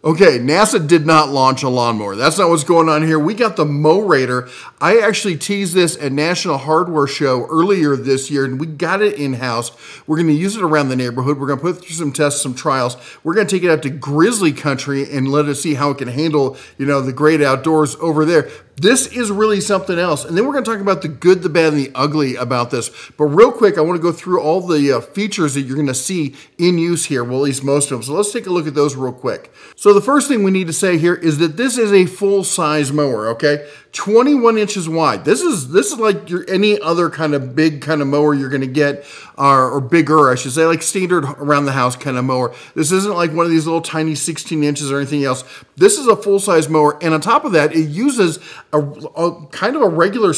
Okay, NASA did not launch a lawnmower. That's not what's going on here. We got the Mower. I actually teased this at National Hardware Show earlier this year, and we got it in-house. We're going to use it around the neighborhood. We're going to put through some tests, some trials. We're going to take it out to grizzly country and let it see how it can handle, the great outdoors over there. This is really something else. And then we're going to talk about the good, the bad, and the ugly about this. But real quick, I want to go through all the features that you're going to see in use here, well, at least most of them. So let's take a look at those real quick. So the first thing we need to say here is that this is a full-size mower, okay? 21 inches wide. This is like any other kind of big kind of mower you're going to get, or bigger, I should say, like standard around the house kind of mower. This isn't like one of these little tiny 16 inches or anything else. This is a full-size mower, and on top of that, it uses a kind of a regular,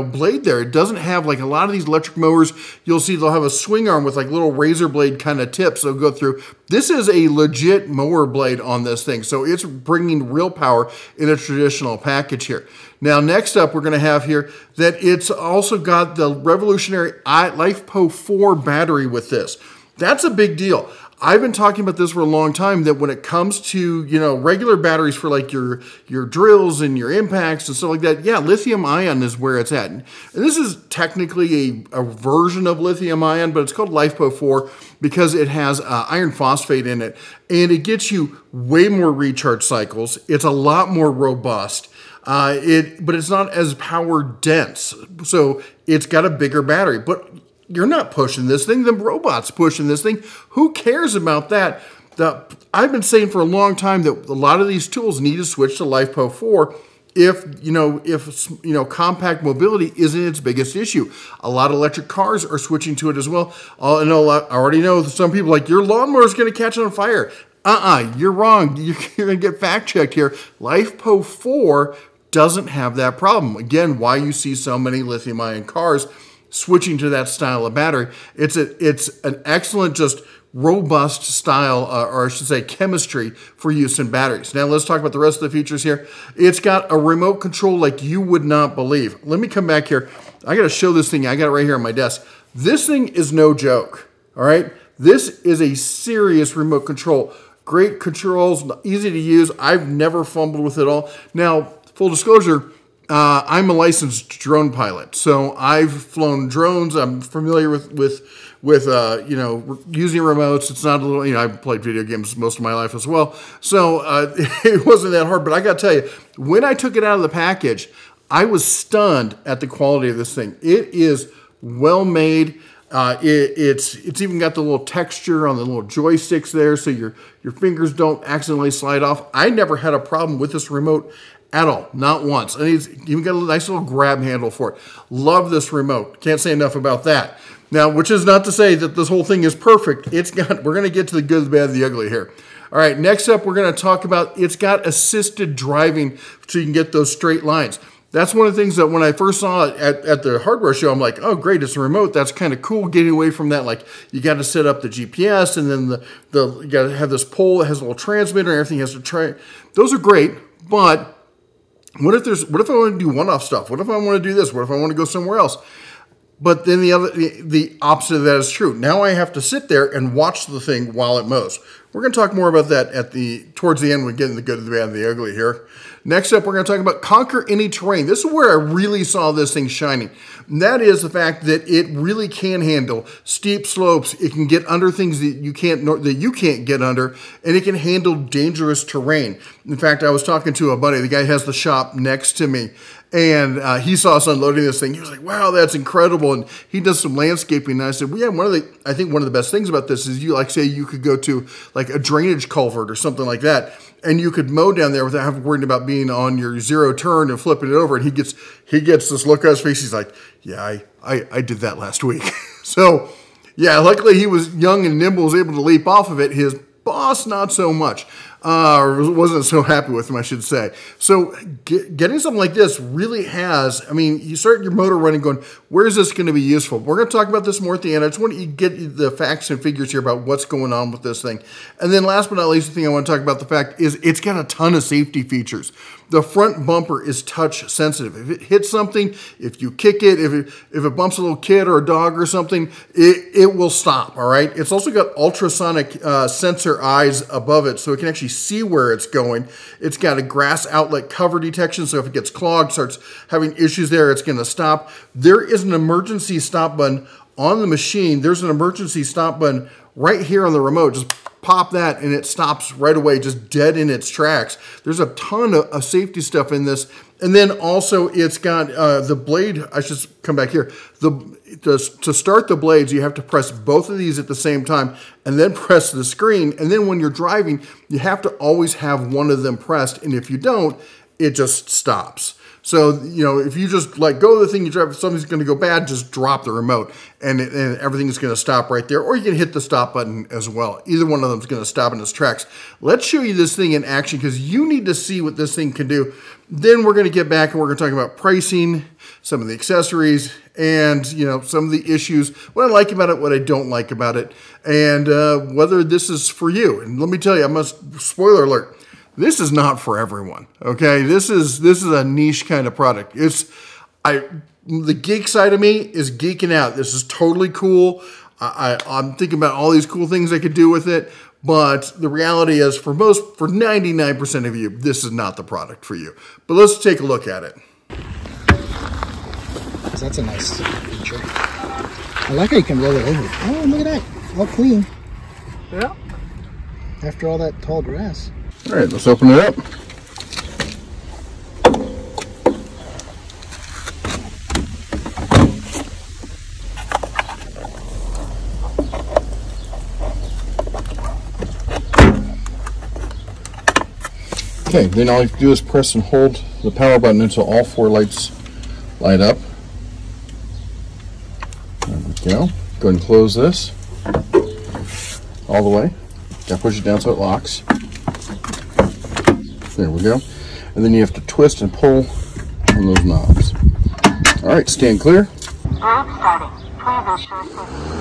blade there. It doesn't have like a lot of these electric mowers. You'll see they'll have a swing arm with like little razor blade kind of tips that'll go through. This is a legit mower blade on this thing, so it's bringing real power in a traditional package here. Now, next up, we're going to have here that it's also got the revolutionary LifePo 4 battery with this. That's a big deal. I've been talking about this for a long time, that when it comes to, regular batteries for like your drills and your impacts and stuff like that, yeah, lithium ion is where it's at. And this is technically a version of lithium ion, but it's called LifePo 4 because it has iron phosphate in it, and it gets you way more recharge cycles. It's a lot more robust. But it's not as power dense. So it's got a bigger battery, but you're not pushing this thing. The robot's pushing this thing. Who cares about that? I've been saying for a long time that a lot of these tools need to switch to LifePo 4 if compact mobility isn't its biggest issue. A lot of electric cars are switching to it as well. I already know some people like, your lawnmower is going to catch on fire. You're wrong. You're going to get fact checked here. LifePo 4 doesn't have that problem. Again, why you see so many lithium ion cars switching to that style of battery. It's an excellent, just robust style, or I should say chemistry for use in batteries. Now let's talk about the rest of the features here. It's got a remote control like you would not believe. Let me come back here. I got to show this thing. I got it right here on my desk. This thing is no joke, all right? This is a serious remote control. Great controls, easy to use. I've never fumbled with it all. Now, full disclosure, I'm a licensed drone pilot, so I've flown drones. I'm familiar with using remotes. It's not a little, I've played video games most of my life as well, so it wasn't that hard. But I got to tell you, when I took it out of the package, I was stunned at the quality of this thing. It is well made. It's even got the little texture on the little joysticks there, so your fingers don't accidentally slide off. I never had a problem with this remote at all, not once. And it's even got a nice little grab handle for it. Love this remote. Can't say enough about that. Now, which is not to say that this whole thing is perfect. We're going to get to the good, the bad, the ugly here. All right, next up, we're going to talk about it's got assisted driving so you can get those straight lines. That's one of the things that when I first saw it at the hardware show, I'm like, oh, great, it's a remote. That's kind of cool, getting away from that. Like, you got to set up the GPS, and then you got to have this pole that has a little transmitter, and everything has to try. Those are great, but what if I want to do one-off stuff? What if I want to do this? What if I want to go somewhere else? But then the opposite of that is true. Now I have to sit there and watch the thing while it mows. We're going to talk more about that towards the end when we get in the good, the bad, and the ugly here. Next up, we're going to talk about conquer any terrain. This is where I really saw this thing shining. And that is the fact that it really can handle steep slopes. It can get under things that you can't get under, and it can handle dangerous terrain. In fact, I was talking to a buddy. The guy has the shop next to me, and he saw us unloading this thing. He was like, wow, that's incredible. And he does some landscaping. And I said, well, yeah, I think one of the best things about this is you could go to like a drainage culvert or something like that, and you could mow down there without having worried about being on your zero turn and flipping it over. And he gets this look on his face. He's like, yeah, I did that last week. So yeah, luckily he was young and nimble, was able to leap off of it. His boss, not so much. Wasn't so happy with him, I should say. So getting something like this really has, you start your motor running going, where is this going to be useful? We're going to talk about this more at the end. I just want to get the facts and figures here about what's going on with this thing. And then last but not least, the thing I want to talk about the fact is it's got a ton of safety features. The front bumper is touch sensitive. If it hits something, if you kick it, if it bumps a little kid or a dog or something, it will stop, all right? It's also got ultrasonic sensor eyes above it, so it can actually actually see where it's going. It's got a grass outlet cover detection, so if it gets clogged, starts having issues there, it's going to stop. There is an emergency stop button on the machine. There's an emergency stop button right here on the remote. Just pop that and it stops right away, just dead in its tracks. There's a ton of safety stuff in this. And then also it's got the blade. I should come back here. To start the blades, you have to press both of these at the same time and then press the screen. And then when you're driving, you have to always have one of them pressed. And if you don't, it just stops. So, you know, if you just let go of the thing you drive, if something's going to go bad, just drop the remote and everything's going to stop right there. Or you can hit the stop button as well. Either one of them is going to stop in its tracks. Let's show you this thing in action because you need to see what this thing can do. Then we're going to get back and we're going to talk about pricing, some of the accessories, and, you know, some of the issues, what I like about it, what I don't like about it, and whether this is for you. And let me tell you, spoiler alert, this is not for everyone, okay? This is a niche kind of product. The geek side of me is geeking out. This is totally cool. I'm thinking about all these cool things I could do with it, but the reality is for 99% of you, this is not the product for you. But let's take a look at it. That's a nice feature. I like how you can roll it over. Oh, look at that. All clean. Yeah. After all that tall grass. All right, let's open it up. Okay, then all you have to do is press and hold the power button until all 4 lights light up. There we go. Go ahead and close this all the way. Gotta push it down so it locks. There we go. And then you have to twist and pull on those knobs. All right, stand clear. Drive starting. Please ensure safety.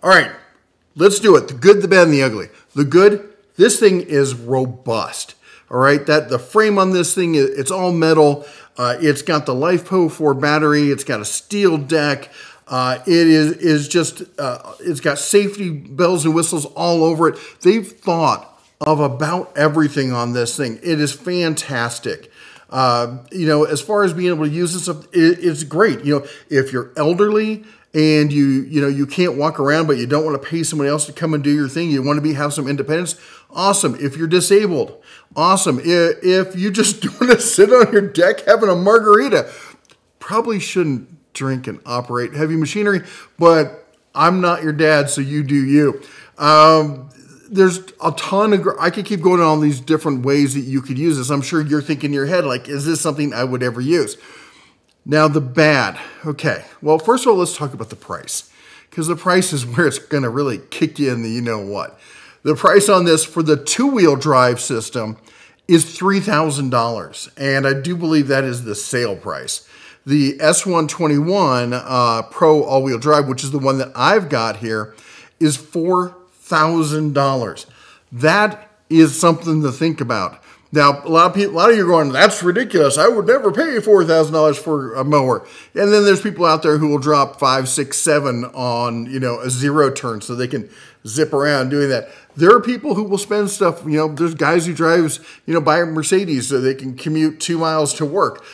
All right, let's do it. The good, the bad, and the ugly. The good, this thing is robust. All right, the frame on this thing, it's all metal. It's got the LiFePO4 battery. It's got a steel deck. It's got safety bells and whistles all over it. They've thought of about everything on this thing. It is fantastic. You know, as far as being able to use this stuff, it's great. You know, if you're elderly and you can't walk around, but you don't want to pay somebody else to come and do your thing, you want to have some independence, awesome. If you're disabled, awesome. If you just want to sit on your deck having a margarita, probably shouldn't drink and operate heavy machinery, but I'm not your dad, so you do you. There's a ton of, I could keep going on all these different ways that you could use this. I'm sure you're thinking in your head, like, is this something I would ever use? Now, the bad. Okay. Well, first of all, let's talk about the price, because the price is where it's going to really kick you in the you know what. The price on this for the two-wheel drive system is $3,000, and I do believe that is the sale price. The S121 Pro all-wheel drive, which is the one that I've got here, is $4,000. That is something to think about. Now, a lot of you are going, that's ridiculous. I would never pay $4,000 for a mower. And then there's people out there who will drop 5, 6, 7 on, a zero turn so they can zip around doing that. There are people who will spend stuff, there's guys who drives, buy a Mercedes so they can commute 2 miles to work.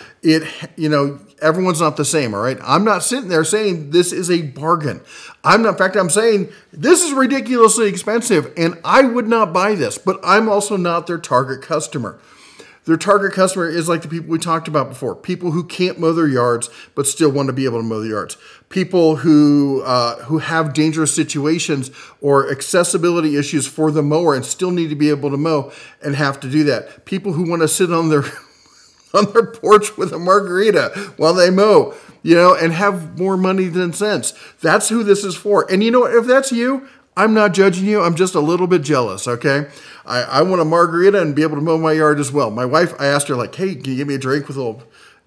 Everyone's not the same, all right? I'm not sitting there saying this is a bargain. In fact, I'm saying this is ridiculously expensive and I would not buy this, but I'm also not their target customer. Their target customer is like the people we talked about before, people who can't mow their yards but still want to be able to mow the yards, people who have dangerous situations or accessibility issues for the mower and still need to be able to mow and have to do that, people who want to sit on their porch with a margarita while they mow, and have more money than sense. That's who this is for. And if that's you, I'm not judging you. I'm just a little bit jealous, okay? I want a margarita and be able to mow my yard as well. My wife, I asked her, like, hey, can you give me a drink with a little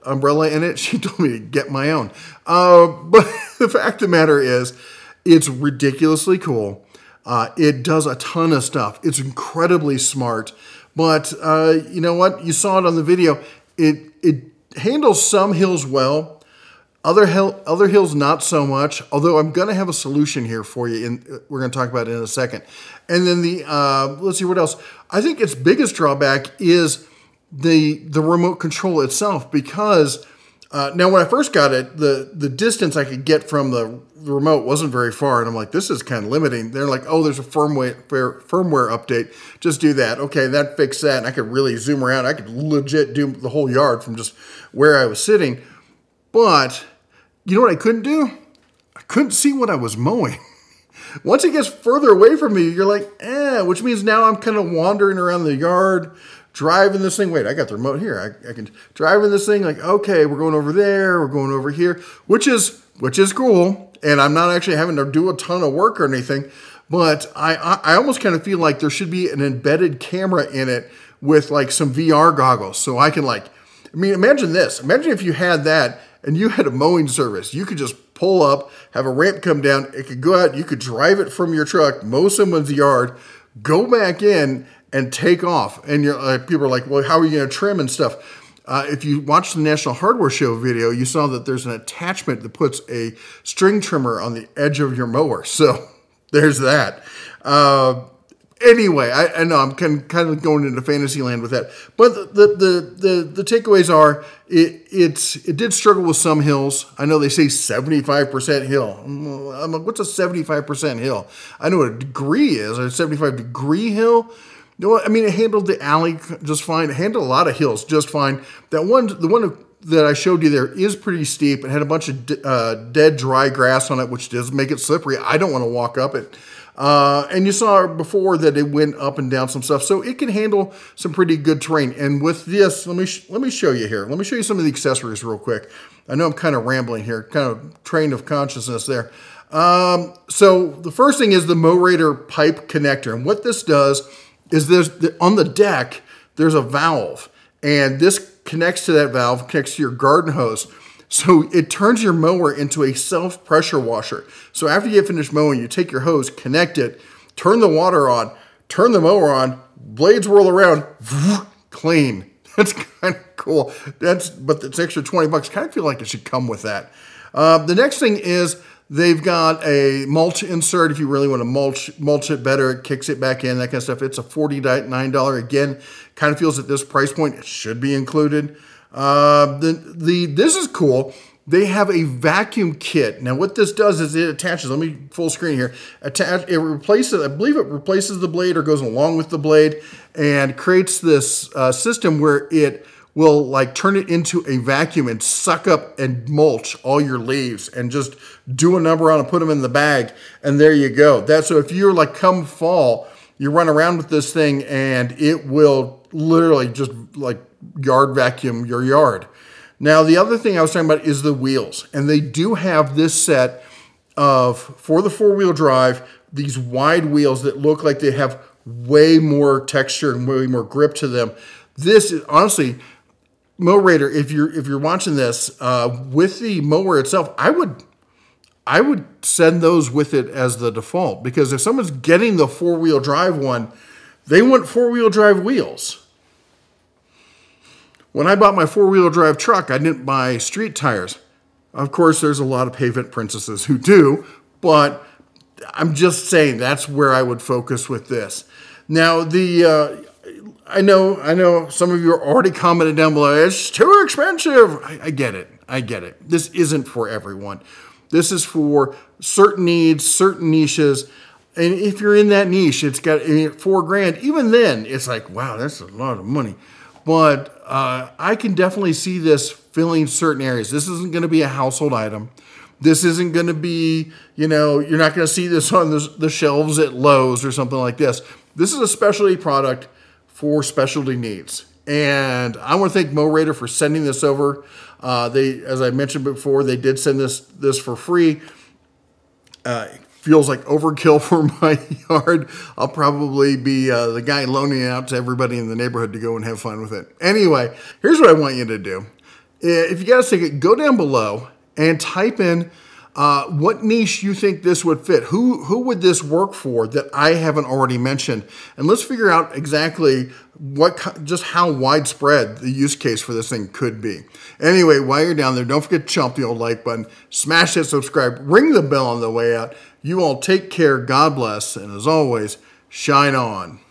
umbrella in it? She told me to get my own. But the fact of the matter is, it's ridiculously cool. It does a ton of stuff. It's incredibly smart. But you know what? You saw it on the video. It handles some hills well. Other hills, not so much, although I'm going to have a solution here for you, and we're going to talk about it in a second. And then let's see what else. I think its biggest drawback is the remote control itself, because now when I first got it, the distance I could get from the remote wasn't very far, and I'm like, this is kind of limiting. They're like, oh, there's a firmware update. Just do that. Okay, that fixed that, and I could really zoom around. I could legit do the whole yard from just where I was sitting. But you know what I couldn't do? I couldn't see what I was mowing. Once it gets further away from me, you're like, which means now I'm kind of wandering around the yard, driving this thing. Wait, I got the remote here. I can drive in this thing like, okay, we're going over there, we're going over here, which is cool. And I'm not actually having to do a ton of work or anything, but I almost kind of feel like there should be an embedded camera in it with like some VR goggles. So I can imagine this. Imagine if you had that and you had a mowing service. You could just pull up, have a ramp come down. It could go out. You could drive it from your truck, mow someone's yard, go back in and take off. And people are like, well, how are you going to trim and stuff? If you watched the National Hardware Show video, you saw that there's an attachment that puts a string trimmer on the edge of your mower. So there's that. Anyway, I know I'm kind of going into fantasy land with that, but the takeaways are it did struggle with some hills. I know they say 75% hill. I'm like, what's a 75% hill? I know what a degree is. A 75-degree hill. No, I mean, it handled the alley just fine. It handled a lot of hills just fine. The one that I showed you there is pretty steep. It had a bunch of dead, dry grass on it, which does make it slippery. I don't want to walk up it. And you saw before that it went up and down some stuff. So it can handle some pretty good terrain. And with this, let me show you here. Let me show you some of the accessories real quick. I know I'm kind of rambling here, kind of train of consciousness there. So the first thing is the Mower pipe connector. And what this does is on the deck, there's a valve. And this connects to that valve, connects to your garden hose. So it turns your mower into a self-pressure washer. So after you get finished mowing, you take your hose, connect it, turn the water on, turn the mower on, blades whirl around, clean. That's kind of cool. But it's extra $20. Kind of feel like it should come with that. The next thing is They've got a mulch insert if you really want to mulch it better. It kicks it back in, that kind of stuff. It's a $49. Again, kind of feels at this price point it should be included. This is cool. They have a vacuum kit. Now, what this does is it attaches. Let me full screen here. It replaces. I believe it replaces the blade or goes along with the blade, and creates this system where it will like turn it into a vacuum and suck up and mulch all your leaves and just do a number on and put them in the bag, and there you go. So if you're like come fall, you run around with this thing and it will literally just like yard vacuum your yard. Now, the other thing I was talking about is the wheels, and they do have this set of, for the 4-wheel drive, these wide wheels that look like they have way more texture and way more grip to them. This is honestly, Mowrator, if you're watching this with the mower itself, I would send those with it as the default, because if someone's getting the 4-wheel drive one, they want 4-wheel drive wheels. When I bought my 4-wheel drive truck, I didn't buy street tires. Of course, there's a lot of pavement princesses who do, but I'm just saying that's where I would focus with this. Now, I know some of you are already commenting down below, it's too expensive. I get it. I get it. This isn't for everyone. This is for certain needs, certain niches. And if you're in that niche, it's got $4,000. Even then, it's like, wow, that's a lot of money. But I can definitely see this filling certain areas. This isn't going to be a household item. This isn't going to be, you're not going to see this on the shelves at Lowe's or something like this. This is a specialty product for specialty needs. And I want to thank Mowrator for sending this over. As I mentioned before, they did send this for free. Feels like overkill for my yard. I'll probably be the guy loaning it out to everybody in the neighborhood to go and have fun with it. Anyway, here's what I want you to do. If you got a ticket, go down below and type in what niche you think this would fit. Who would this work for that I haven't already mentioned? And let's figure out exactly just how widespread the use case for this thing could be. Anyway, while you're down there, don't forget to chomp the old like button, smash that subscribe, ring the bell on the way out. You all take care, God bless, and as always, shine on.